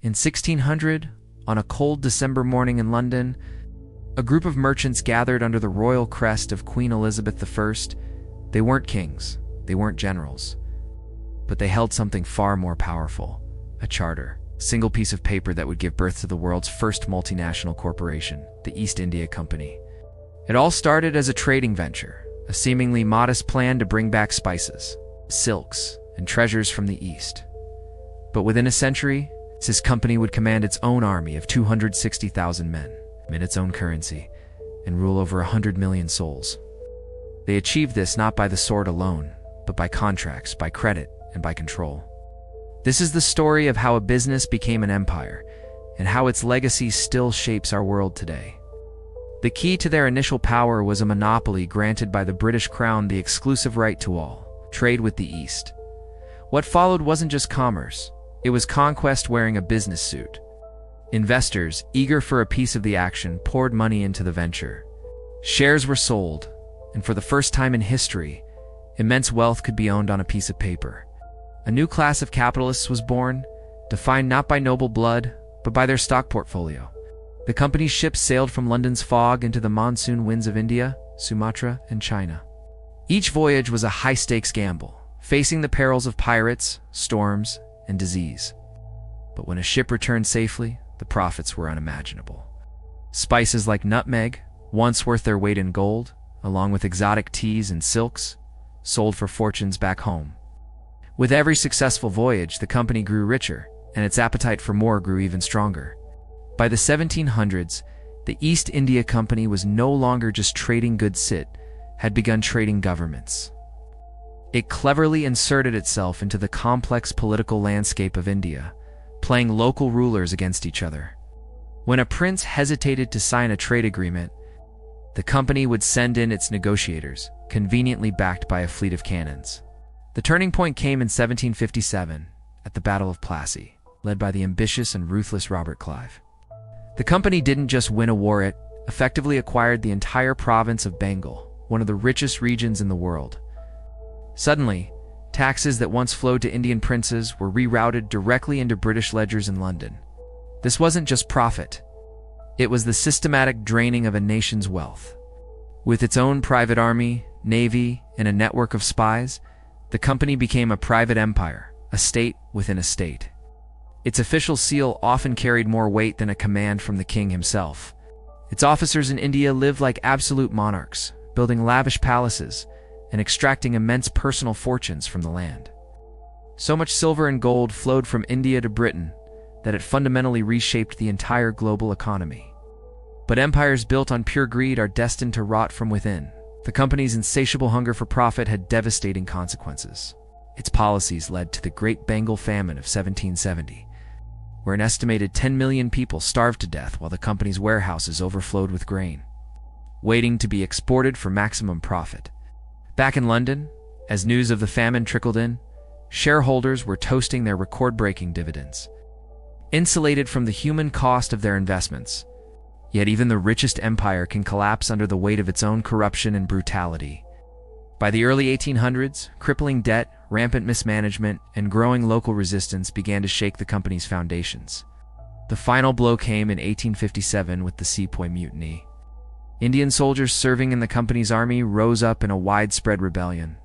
In 1600, on a cold December morning in London, a group of merchants gathered under the royal crest of Queen Elizabeth I. They weren't kings, they weren't generals, but they held something far more powerful, a charter, a single piece of paper that would give birth to the world's first multinational corporation, the East India Company. It all started as a trading venture, a seemingly modest plan to bring back spices, silks, and treasures from the East. But within a century, this company would command its own army of 260,000 men, mint its own currency, and rule over 100 million souls. They achieved this not by the sword alone, but by contracts, by credit, and by control. This is the story of how a business became an empire, and how its legacy still shapes our world today. The key to their initial power was a monopoly granted by the British Crown, the exclusive right to all trade with the East. What followed wasn't just commerce, it was conquest wearing a business suit. Investors, eager for a piece of the action, poured money into the venture. Shares were sold, and for the first time in history, immense wealth could be owned on a piece of paper. A new class of capitalists was born, defined not by noble blood, but by their stock portfolio. The company's ships sailed from London's fog into the monsoon winds of India, Sumatra, and China. Each voyage was a high-stakes gamble, facing the perils of pirates, storms, and disease. But when a ship returned safely, the profits were unimaginable. Spices like nutmeg, once worth their weight in gold, along with exotic teas and silks, sold for fortunes back home. With every successful voyage, the company grew richer, and its appetite for more grew even stronger. By the 1700s, the East India Company was no longer just trading goods, it had begun trading governments. It cleverly inserted itself into the complex political landscape of India, playing local rulers against each other. When a prince hesitated to sign a trade agreement, the company would send in its negotiators, conveniently backed by a fleet of cannons. The turning point came in 1757, at the Battle of Plassey, led by the ambitious and ruthless Robert Clive. The company didn't just win a war, it effectively acquired the entire province of Bengal, one of the richest regions in the world. Suddenly, taxes that once flowed to Indian princes were rerouted directly into British ledgers in London. This wasn't just profit. It was the systematic draining of a nation's wealth. With its own private army, navy, and a network of spies, the company became a private empire, a state within a state. Its official seal often carried more weight than a command from the king himself. Its officers in India lived like absolute monarchs, building lavish palaces and extracting immense personal fortunes from the land. So much silver and gold flowed from India to Britain that it fundamentally reshaped the entire global economy. But empires built on pure greed are destined to rot from within. The company's insatiable hunger for profit had devastating consequences. Its policies led to the Great Bengal Famine of 1770, where an estimated 10 million people starved to death while the company's warehouses overflowed with grain, waiting to be exported for maximum profit. Back in London, as news of the famine trickled in, shareholders were toasting their record-breaking dividends. Insulated from the human cost of their investments, yet even the richest empire can collapse under the weight of its own corruption and brutality. By the early 1800s, crippling debt, rampant mismanagement, and growing local resistance began to shake the company's foundations. The final blow came in 1857 with the Sepoy Mutiny. Indian soldiers serving in the company's army rose up in a widespread rebellion.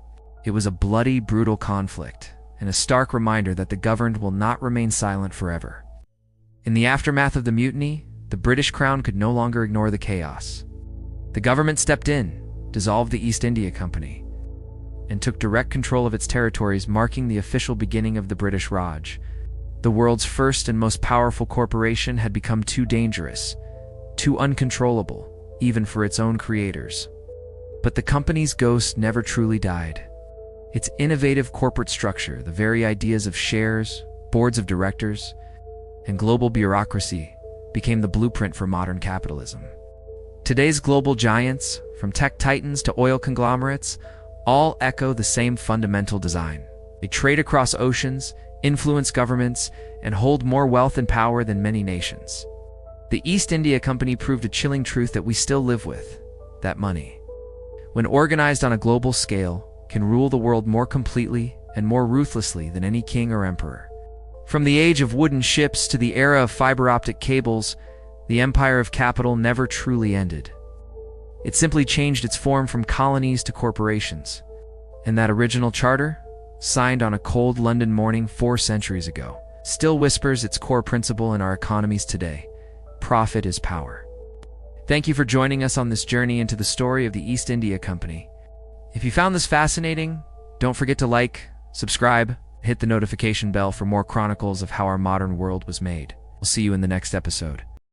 It was a bloody, brutal conflict, and a stark reminder that the governed will not remain silent forever. In the aftermath of the mutiny, the British Crown could no longer ignore the chaos. The government stepped in, dissolved the East India Company, and took direct control of its territories, marking the official beginning of the British Raj. The world's first and most powerful corporation had become too dangerous, too uncontrollable, even for its own creators. But the company's ghost never truly died. Its innovative corporate structure, the very ideas of shares, boards of directors, and global bureaucracy, became the blueprint for modern capitalism. Today's global giants, from tech titans to oil conglomerates, all echo the same fundamental design. They trade across oceans, influence governments, and hold more wealth and power than many nations. The East India Company proved a chilling truth that we still live with, that money, when organized on a global scale, can rule the world more completely and more ruthlessly than any king or emperor. From the age of wooden ships to the era of fiber optic cables, the empire of capital never truly ended. It simply changed its form from colonies to corporations. And that original charter, signed on a cold London morning 4 centuries ago, still whispers its core principle in our economies today: profit is power. Thank you for joining us on this journey into the story of the East India Company. If you found this fascinating, don't forget to like, subscribe, hit the notification bell for more chronicles of how our modern world was made. We'll see you in the next episode.